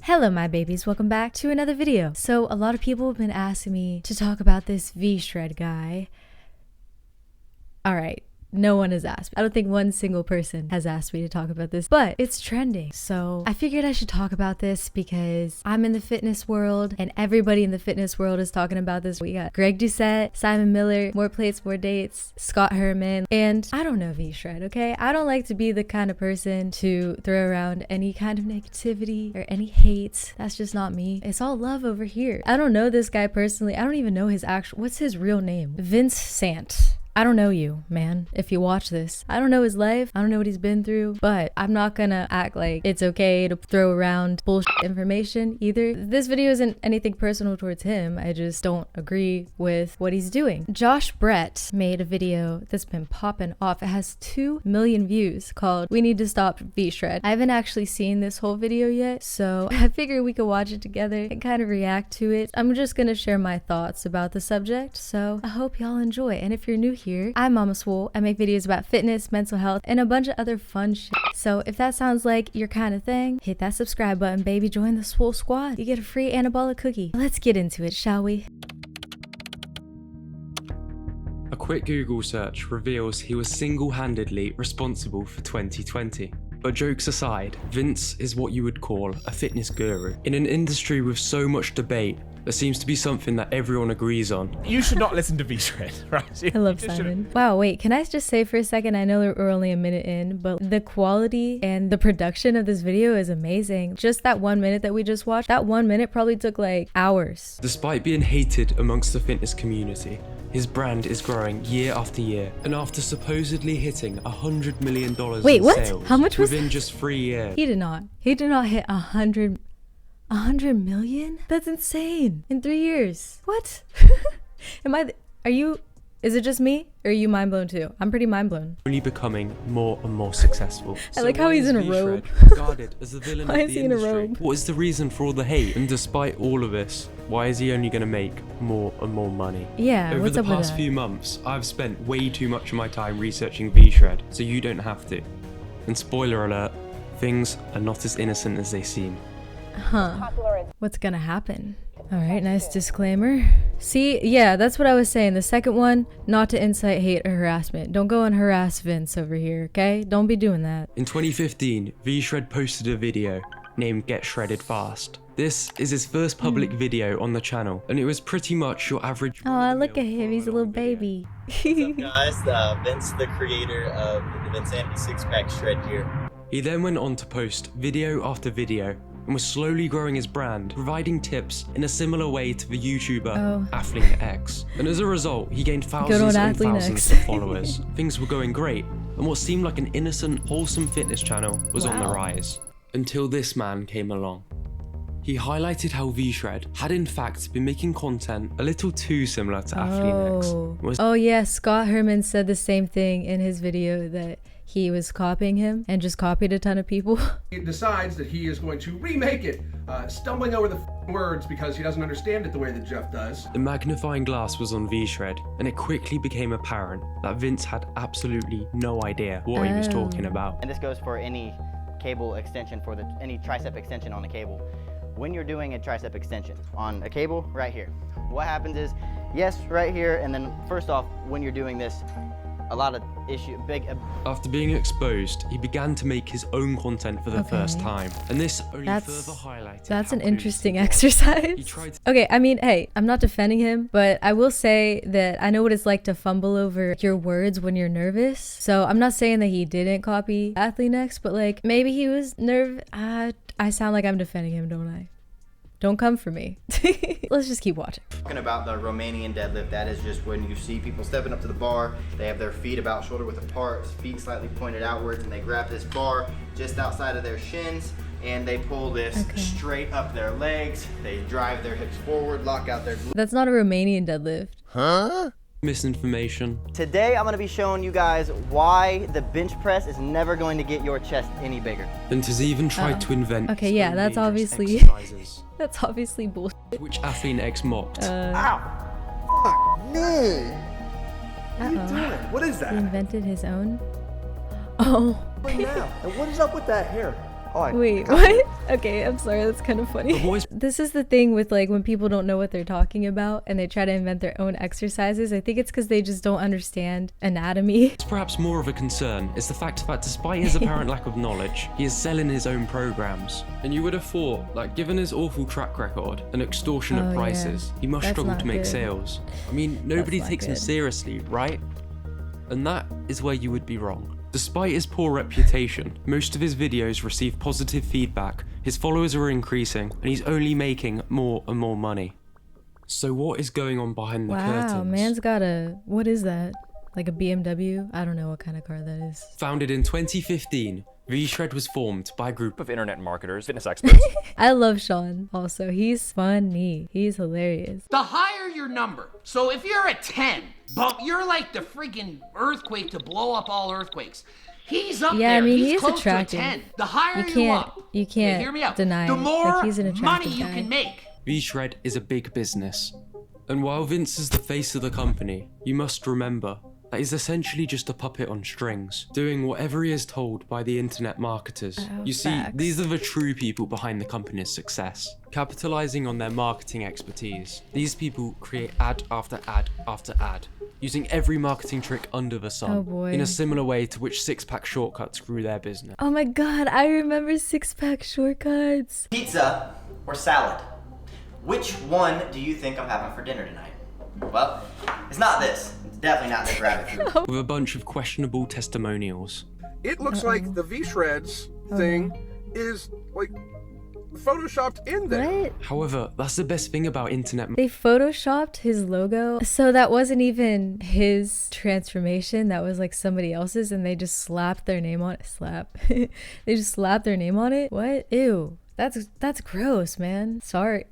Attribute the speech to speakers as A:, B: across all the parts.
A: Hello my babies, welcome back to another video. So a lot of people have been asking me to talk about this V-Shred guy. Alright, no one has asked me. I don't think one single person has asked me to talk about this, but it's trending. So I figured I should talk about this because I'm in the fitness world and everybody in the fitness world is talking about this. We got Greg Doucette, Simon Miller, More Plates, More Dates, Scott Herman, and I don't know V-Shred, okay? I don't like to be the kind of person to throw around any kind of negativity or any hate. That's just not me. It's all love over here. I don't know this guy personally. I don't even know his actual, what's his real name? Vincent. I don't know you, man, if you watch this. I don't know his life. I don't know what he's been through, but I'm not gonna act like it's okay to throw around bullshit information either. This video isn't anything personal towards him. I just don't agree with what he's doing. Josh Brett made a video that's been popping off. It has 2 million views called "We Need to Stop V-Shred." I haven't actually seen this whole video yet, so I figured we could watch it together and kind of react to it. I'm just gonna share my thoughts about the subject, so I hope y'all enjoy. And if you're new here, I'm MamaSwole. I make videos about fitness, mental health, and a bunch of other fun shit. So if that sounds like your kind of thing, hit that subscribe button, baby. Join the Swole Squad. You get a free anabolic cookie. Let's get into it, shall we?
B: A quick Google search reveals he was single-handedly responsible for 2020. But jokes aside, Vince is what you would call a fitness guru. In an industry with so much debate, there seems to be something that everyone agrees on.
C: You should not listen to V-Shred, right?
A: I love Simon. Wow, wait, can I just say for a second, I know we're only a minute in, but the quality and the production of this video is amazing. Just that 1 minute that we just watched, that 1 minute probably took like hours.
B: Despite being hated amongst the fitness community, his brand is growing year after year, and after supposedly hitting $100 million
A: Wait,
B: in
A: what?
B: sales
A: How much was
B: within
A: that?
B: just 3 years.
A: He did not hit 100 million? That's insane. In 3 years. What? Is it just me? Or are you mind blown too? I'm pretty mind blown.
B: Only becoming more and more successful.
A: I like how he's in a robe.
B: Regarded as the villain
A: Why
B: of
A: is
B: the
A: he in a
B: industry?
A: robe?
B: What is the reason for all the hate? And despite all of this, why is he only going to make more and more money?
A: Yeah,
B: Over
A: what's
B: the
A: up with
B: past
A: that?
B: few months, I've spent way too much of my time researching V-Shred, so you don't have to. And spoiler alert, things are not as innocent as they seem.
A: Huh. What's gonna happen? Alright, nice disclaimer. See, yeah, that's what I was saying. The second one, not to incite hate or harassment. Don't go and harass Vince over here, okay? Don't be doing that.
B: In 2015, V-Shred posted a video named Get Shredded Fast. This is his first public video on the channel, and it was pretty much your average.
A: Oh, look at him, he's a little baby.
D: What's up, guys? Vince, the creator of the Vinsanity Six-Pack Shred Gear.
B: He then went on to post video after video and was slowly growing his brand, providing tips in a similar way to the YouTuber Athlean X. And as a result, he gained thousands and thousands of followers. Things were going great, and what seemed like an innocent, wholesome fitness channel was on the rise. Until this man came along. He highlighted how V-Shred had in fact been making content a little too similar to Athlean X.
A: Oh yeah, Scott Herman said the same thing in his video, that he was copying him and just copied a ton of people.
E: He decides that he is going to remake it, stumbling over the words because he doesn't understand it the way that Jeff does.
B: The magnifying glass was on V-Shred, and it quickly became apparent that Vince had absolutely no idea what he was talking about.
F: And this goes for any cable extension, for any tricep extension on a cable. When you're doing a tricep extension on a cable, right here, what happens is, yes, right here, and then first off, when you're doing this, a lot of
B: After being exposed, he began to make his own content for the first time, and this only further highlighted.
A: That's an interesting exercise. Okay, I mean, hey, I'm not defending him, but I will say that I know what it's like to fumble over your words when you're nervous. So I'm not saying that he didn't copy Athlean X, but like maybe he was nervous. I sound like I'm defending him, don't I? Don't come for me. Let's just keep watching.
D: Talking about the Romanian deadlift, that is just when you see people stepping up to the bar, they have their feet about shoulder width apart, feet slightly pointed outwards, and they grab this bar just outside of their shins, and they pull this straight up their legs. They drive their hips forward, lock out their glutes.
A: That's not a Romanian deadlift.
B: Huh? Misinformation.
F: Today I'm going to be showing you guys why the bench press is never going to get your chest any bigger.
B: Vince has even tried to invent
A: okay, yeah, that's obviously
B: exercises,
A: that's obviously bullshit.
B: which Athlean X mocked.
C: Ow! Fuck me! What are you doing? What is that?
A: He invented his own. Oh.
C: Right now. And what is up with that hair?
A: Wait, what? Okay, I'm sorry, that's kind of funny. This is the thing with like when people don't know what they're talking about and they try to invent their own exercises. I think it's because they just don't understand anatomy.
B: It's perhaps more of a concern is the fact that despite his apparent lack of knowledge, he is selling his own programs. And you would have thought, like, given his awful track record and extortionate prices, he must struggle to make sales. I mean, nobody takes him seriously, right? And that is where you would be wrong. Despite his poor reputation, most of his videos receive positive feedback, his followers are increasing, and he's only making more and more money. So what is going on behind the curtains?
A: Wow, man's got a, what is that? Like a BMW? I don't know what kind of car that is.
B: Founded in 2015, V-Shred was formed by a group of internet marketers, fitness experts.
A: I love Sean also. He's funny. He's hilarious.
G: The higher your number. So if you're a 10, you're like the freaking earthquake to blow up all earthquakes. He's up there.
A: I mean,
G: he's close
A: attractive.
G: To a 10. The higher you up,
A: you can't
G: hear me out.
A: deny
G: the more
A: like, he's an attractive
G: money you
A: guy.
G: can make.
B: V-Shred is a big business. And while Vince is the face of the company, you must remember that he's essentially just a puppet on strings, doing whatever he is told by the internet marketers. You see, these are the true people behind the company's success. Capitalizing on their marketing expertise, these people create ad after ad after ad, using every marketing trick under the sun, in a similar way to which six-pack shortcuts grew their business.
A: Oh my god, I remember six-pack shortcuts.
D: Pizza or salad? Which one do you think I'm having for dinner tonight? Well, it's not this. It's definitely not this rabbit food.
B: With a bunch of questionable testimonials.
E: It looks like the V-Shreds thing is like photoshopped in there.
A: What?
B: However, that's the best thing about internet.
A: They photoshopped his logo, so that wasn't even his transformation, that was like somebody else's, and they just slapped their name on it. They just slapped their name on it? What? Ew. That's gross, man. Sorry.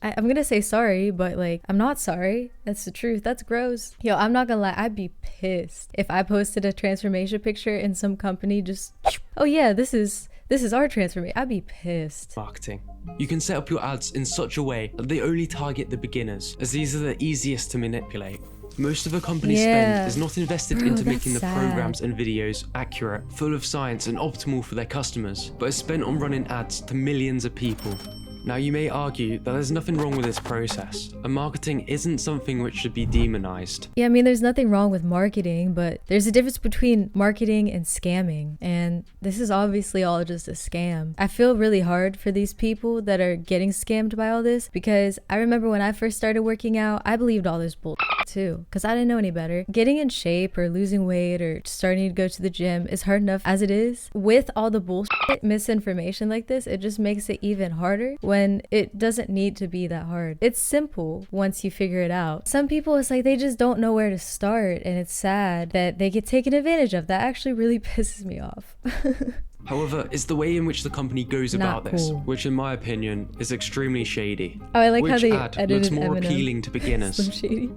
A: I'm gonna say sorry, but like, I'm not sorry. That's the truth. That's gross. Yo, I'm not gonna lie. I'd be pissed if I posted a transformation picture and some company just, oh yeah, this is our transformation. I'd be pissed.
B: Marketing. You can set up your ads in such a way that they only target the beginners, as these are the easiest to manipulate. Most of a company's spend is not invested into making the programs and videos accurate, full of science and optimal for their customers, but is spent on running ads to millions of people. Now you may argue that there's nothing wrong with this process, and marketing isn't something which should be demonized.
A: Yeah, I mean, there's nothing wrong with marketing, but there's a difference between marketing and scamming, and this is obviously all just a scam. I feel really hard for these people that are getting scammed by all this, because I remember when I first started working out, I believed all this bull too, because I didn't know any better. Getting in shape or losing weight or starting to go to the gym is hard enough as it is. With all the bullshit misinformation like this, it just makes it even harder when it doesn't need to be that hard. It's simple once you figure it out. Some people, it's like they just don't know where to start, and it's sad that they get taken advantage of. That actually really pisses me off.
B: However, it's the way in which the company goes about this, which in my opinion is extremely shady.
A: Oh, I like
B: which
A: how they
B: ad
A: edited
B: looks more
A: Eminem.
B: appealing to beginners.
A: Slim Shady.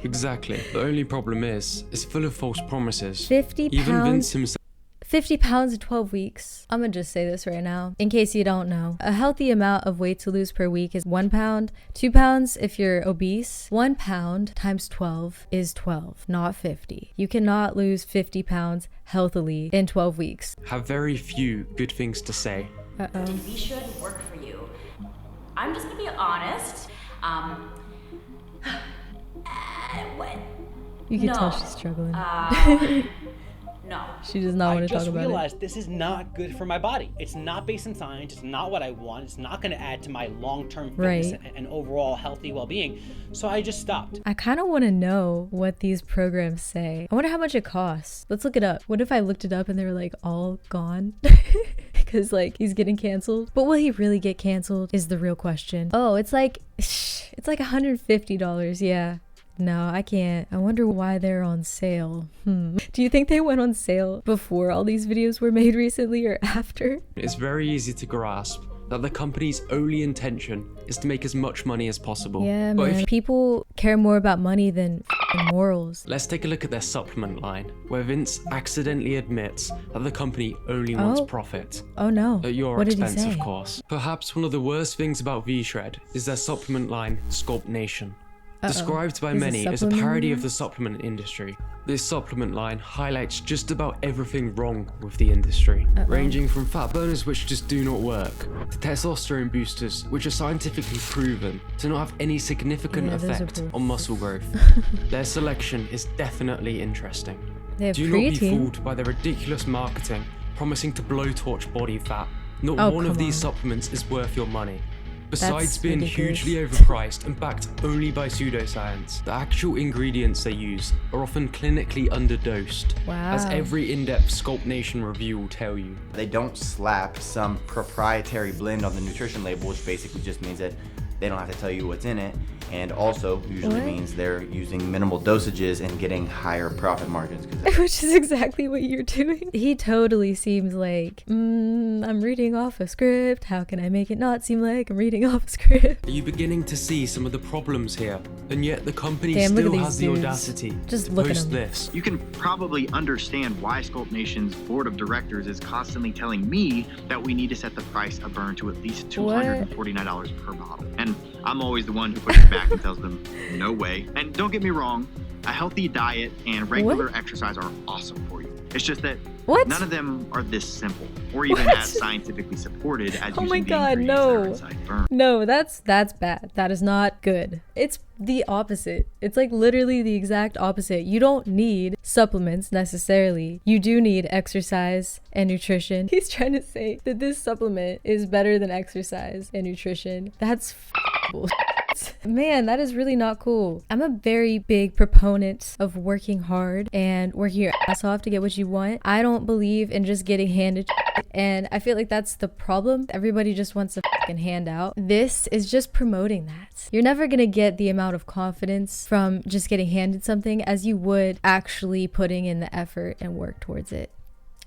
B: Exactly. The only problem is, it's full of false promises.
A: 50
B: Even
A: pounds.
B: Vince himself
A: 50 pounds in 12 weeks. I'm gonna just say this right now, in case you don't know. A healthy amount of weight to lose per week is 1 pound. 2 pounds if you're obese. 1 pound times 12 is 12, not 50. You cannot lose 50 pounds healthily in 12 weeks.
B: have very few good things to say.
A: Uh-oh.
H: We should work for you. I'm just gonna be honest. What?
A: You can tell she's struggling.
H: No.
A: She does not want to talk about it.
I: I just realized this is not good for my body. It's not based in science. It's not what I want. It's not going to add to my long-term fitness and overall healthy well-being. So I just stopped.
A: I kind of want to know what these programs say. I wonder how much it costs. Let's look it up. What if I looked it up and they were like all gone? Because like he's getting canceled. But will he really get canceled is the real question. Oh, it's like $150. Yeah. No, I can't. I wonder why they're on sale. Do you think they went on sale before all these videos were made recently or after?
B: It's very easy to grasp that the company's only intention is to make as much money as possible.
A: Yeah,
B: but
A: man. People care more about money than morals.
B: Let's take a look at their supplement line, where Vince accidentally admits that the company only wants profit.
A: Oh no.
B: At your
A: What did he
B: expense,
A: say?
B: of course. Perhaps one of the worst things about V-Shred is their supplement line, Sculpt Nation. described by many as a parody of the supplement industry. This supplement line highlights just about everything wrong with the industry, ranging from fat burners which just do not work, to testosterone boosters which are scientifically proven to not have any significant effect on muscle growth. Their selection is definitely interesting. Do not be fooled by their ridiculous marketing promising to blowtorch body fat. Not one of these supplements is worth your money. Besides being hugely overpriced and backed only by pseudoscience, the actual ingredients they use are often clinically underdosed, as every in-depth Sculpt Nation review will tell you.
D: They don't slap some proprietary blend on the nutrition label, which basically just means that they don't have to tell you what's in it, and also usually means they're using minimal dosages and getting higher profit margins.
A: Which is exactly what you're doing. He totally seems like, I'm reading off a script. How can I make it not seem like I'm reading off a script?
B: Are you beginning to see some of the problems here? And yet the company still has the audacity to post this.
J: You can probably understand why Sculpt Nation's board of directors is constantly telling me that we need to set the price of burn to at least $249 per bottle. And I'm always the one who pushes back and tells them, no way. And don't get me wrong, a healthy diet and regular exercise are awesome for you. It's just that none of them are this simple or even as scientifically supported as using the ingredients that are inside burn.
A: No, that's bad. That is not good. It's the opposite. It's like literally the exact opposite. You don't need supplements necessarily. You do need exercise and nutrition. He's trying to say that this supplement is better than exercise and nutrition. That's bullshit. Man, that is really not cool. I'm a very big proponent of working hard and working your ass off to get what you want. I don't believe in just getting handed shit, and I feel like that's the problem. Everybody just wants a fucking handout. This is just promoting that. You're never gonna get the amount of confidence from just getting handed something as you would actually putting in the effort and work towards it.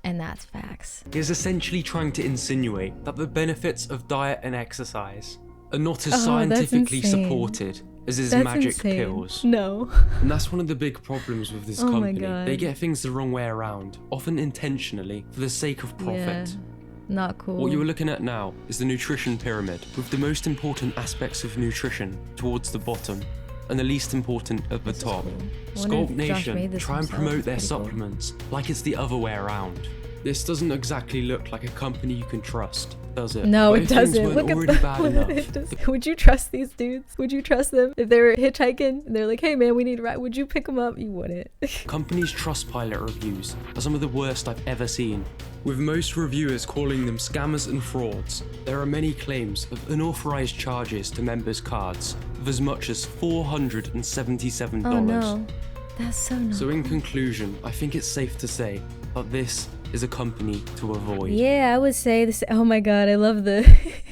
A: And that's facts.
B: He is essentially trying to insinuate that the benefits of diet and exercise are not as scientifically supported as his magic pills.
A: No.
B: And that's one of the big problems with this company. They get things the wrong way around, often intentionally, for the sake of profit.
A: Yeah, not cool.
B: What you are looking at now is the nutrition pyramid, with the most important aspects of nutrition towards the bottom and the least important at the top. Sculpt Nation try and promote their supplements like it's the other way around. This doesn't exactly look like a company you can trust, does it?
A: No, it doesn't. Look at Would you trust these dudes? Would you trust them? If they were hitchhiking and they're like, hey man, we need a ride, would you pick them up? You wouldn't.
B: Companies' Trustpilot reviews are some of the worst I've ever seen. With most reviewers calling them scammers and frauds, there are many claims of unauthorized charges to members' cards of as much as $477.
A: Oh no, that's so nice.
B: So in conclusion, I think it's safe to say that this is a company to avoid.
A: Yeah, I would say this. Oh my god, I love the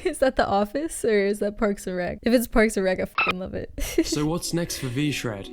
A: is that The Office or is that Parks and Rec? If it's Parks and Rec, I fucking love it.
B: So what's next for V-Shred?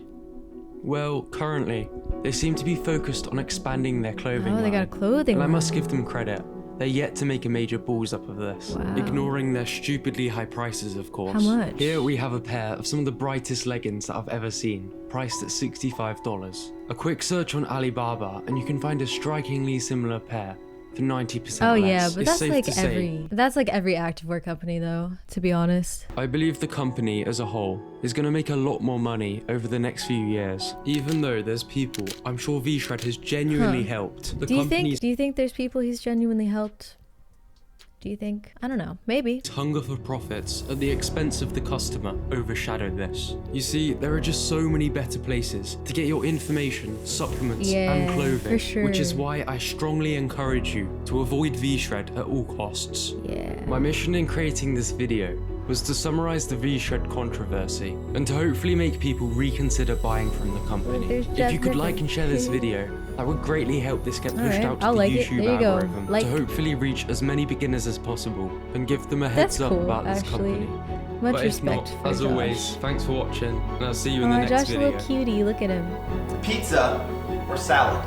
B: Well, currently they seem to be focused on expanding their clothing line.
A: They got a clothing
B: and
A: line.
B: I must give them credit. They're yet to make a major balls up of this, ignoring their stupidly high prices, of course.
A: How much?
B: Here we have a pair of some of the brightest leggings that I've ever seen, priced at $65. A quick search on Alibaba and you can find a strikingly similar pair for 90% less.
A: Oh yeah, but
B: It's
A: that's like every activewear company though, to be honest.
B: I believe the company as a whole is going to make a lot more money over the next few years, even though there's people I'm sure V-Shred has genuinely helped.
A: Do you think there's people he's genuinely helped? Do you think? I don't know. Maybe.
B: Hunger for profits at the expense of the customer overshadowed this. You see, there are just so many better places to get your information, supplements, and clothing,
A: for sure.
B: which is why I strongly encourage you to avoid V-Shred at all costs.
A: Yeah.
B: My mission in creating this video was to summarize the V-Shred controversy and to hopefully make people reconsider buying from the company. If you could like and share this video, that would greatly help this get pushed out to the YouTube algorithm to hopefully reach as many beginners as possible and give them a heads up about this company.
A: Much
B: but if not,
A: respect for
B: as
A: Josh.
B: Always, thanks for watching and I'll see you in the next
A: Josh,
B: video.
A: Josh, a little cutie, look at him.
D: Pizza or salad?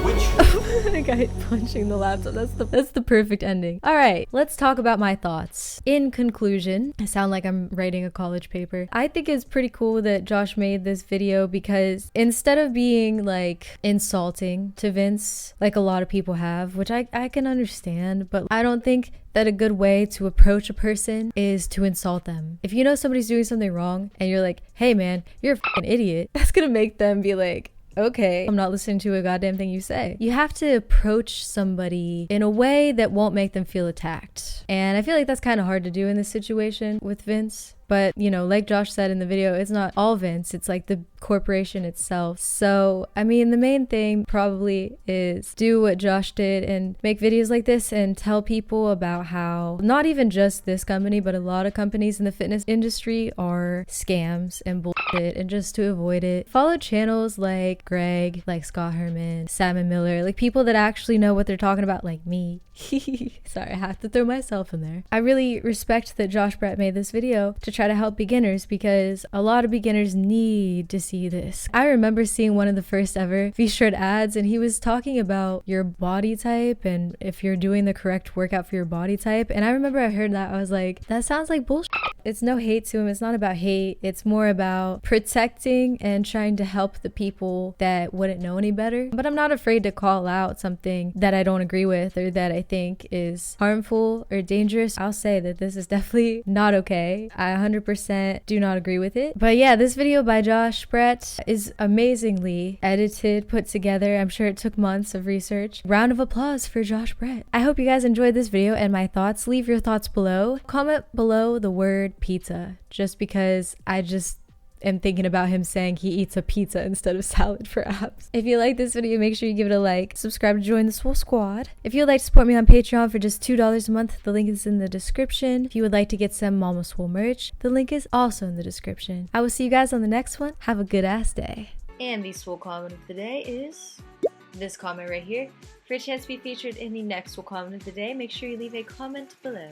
A: The guy punching the laptop. That's the perfect ending. All right, let's talk about my thoughts. In conclusion, I sound like I'm writing a college paper. I think it's pretty cool that Josh made this video because instead of being like insulting to Vince, like a lot of people have, which I can understand, but I don't think that a good way to approach a person is to insult them. If you know somebody's doing something wrong and you're like, hey man, you're a fucking idiot, that's gonna make them be like, okay, I'm not listening to a goddamn thing you say. You have to approach somebody in a way that won't make them feel attacked. And I feel like that's kind of hard to do in this situation with Vince. But, you know, like Josh said in the video, it's not all Vince, it's like the corporation itself. So, I mean, the main thing probably is do what Josh did and make videos like this and tell people about how not even just this company, but a lot of companies in the fitness industry are scams and bullshit, and just to avoid it, follow channels like Greg, like Scott Herman, Sam Miller, like people that actually know what they're talking about, like me. Sorry, I have to throw myself in there. I really respect that Josh Brett made this video to try to help beginners because a lot of beginners need to see this. I remember seeing one of the first ever V-Shred ads and he was talking about your body type and if you're doing the correct workout for your body type. And I remember I heard that, I was like, that sounds like bullshit. It's no hate to him. It's not about hate. It's more about protecting and trying to help the people that wouldn't know any better. But I'm not afraid to call out something that I don't agree with or that I think is harmful or dangerous. I'll say that this is definitely not okay. I 100% do not agree with it. But yeah, this video by Josh Brett is amazingly edited, put together. I'm sure it took months of research. Round of applause for Josh Brett. I hope you guys enjoyed this video and my thoughts. Leave your thoughts below. Comment below the word pizza, just because I just am thinking about him saying he eats a pizza instead of salad for abs. If you like this video, make sure you give it a like, subscribe to join the Swole Squad. If you would like to support me on Patreon for just $2 a month, the link is in the description. If you would like to get some MamaSwole merch, the link is also in the description. I will see you guys on the next one. Have a good ass day. And the Swole comment of the day is this comment right here. For a chance to be featured in the next Swole comment of the day, make sure you leave a comment below.